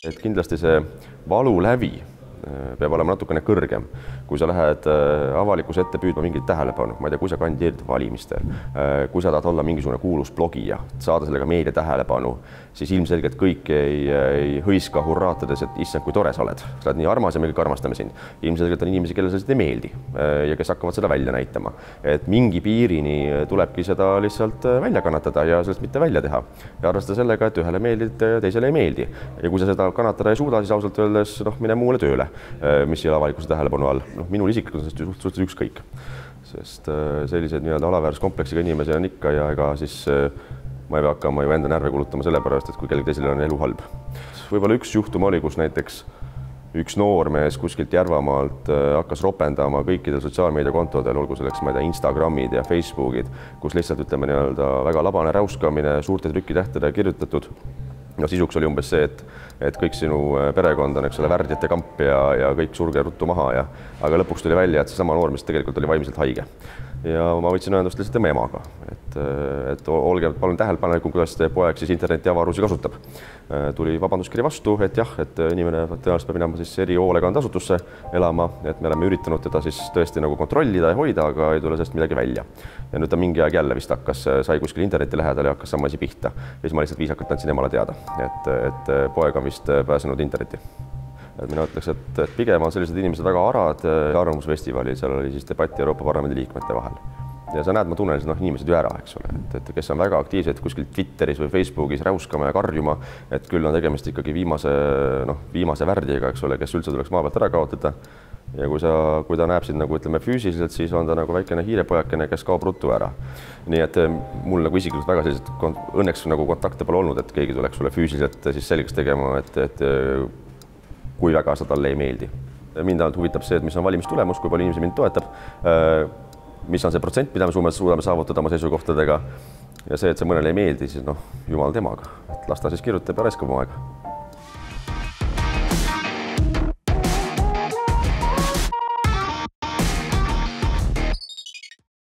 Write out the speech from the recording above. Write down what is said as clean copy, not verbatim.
Et kindlasti see valulävi peab olema natukene kõrgem, kui sa lähed avalikkuse ette püüdma mingit tähelepanu, ma ei tea, kui sa kandideerid valimistel, kui sa tahad olla mingisugune kuulus blogija, saada sellega meedia tähelepanu, siis ilmselgelt kõik ei hõiska hurraatades, et issand, kui tore sa oled nii armas ja me kõik armastame sind. Ilmselgelt on inimesi, kellele see ei meeldi ja kes hakkavad seda välja näitama. Et mingi piirini tulebki seda lihtsalt välja kannatada ja sellest mitte välja teha. Ja arvestada sellega, et ühele meeldid, teisele ei meeldi. Ja kui sa seda kannatada ei suuda, siis ausalt öeldes mine muule tööle, mis ei ole avalikkuse tähelepanu all. Minul isiklikult on suhteliselt ükskõik, sest sellised alaväärsuskompleksiga inimesi on ikka ja ega siis ma ei pea hakkama ju enda närve kulutama selle pärast, et kui kellegi teisele on elu halb. Võib-olla üks juhtum oli, kus näiteks üks noormees kuskilt Järvamaalt hakkas ropendama kõikidel sotsiaalmeediakontodel, olgu selleks, ma ei tea, Instagramid ja Facebookid, kus lihtsalt väga labane räuskamine, suurte trükitähtede kirjutatud. No sisuks oli umbes see, et kõik sinu perekond on värdjate kamp ja kõik surge ruttu maha. Aga lõpuks tuli välja, et see sama noormees tegelikult oli vaimselt haige. Ja ma võtsin ühendust lihtsalt tema emaga, et olge palun tähelepanelikum, kuidas teie poeg siis interneti avarusi kasutab. Tuli vabanduskiri vastu, et jah, et inimene tõenäoliselt peab minema siis erihoolekandasutusse elama, et me oleme üritanud teda siis tõesti nagu kontrollida ja hoida, aga ei tule sellest midagi välja. Ja nüüd ta mingi aeg jälle vist sai kuskil interneti lähedal ja hakkas sama asi pihta. Ja siis ma lihtsalt viisakalt andsin emale teada, et poeg on vist pääsenud interneti. Mina ütleks, et pigem on sellised inimesed väga arad arvamusfestivalil, seal oli siis debatt Euroopa Parlamendi liikmete vahel. Ja sa näed, ma tunnen inimesed ju ära, eks ole, et kes on väga aktiivsed kuskil Twitteris või Facebookis räuskama ja karjuma, et küll on tegemist ikkagi viimase värdiga, eks ole, kes üldse tuleks maa pealt ära kaotada. Ja kui ta näeb sind füüsiliselt, siis on ta nagu väikene hiirepojakene, kes kaob ruttu ära. Nii et mul isiklikult väga sellised õnneks kontakte pole olnud, et keegi tuleks sulle füüsiliselt siis selgeks tegema, et kui väga sa talle ei meeldi. Mind ainult huvitab see, et mis on valimistulemus, kui palju inimesi mind toetab, mis on see protsent, mida me suudame saavutada oma seisukohtadega ja see, et see mõnele ei meeldi, siis jumal temaga. Las ta siis kirjutab ja raiskab oma aega.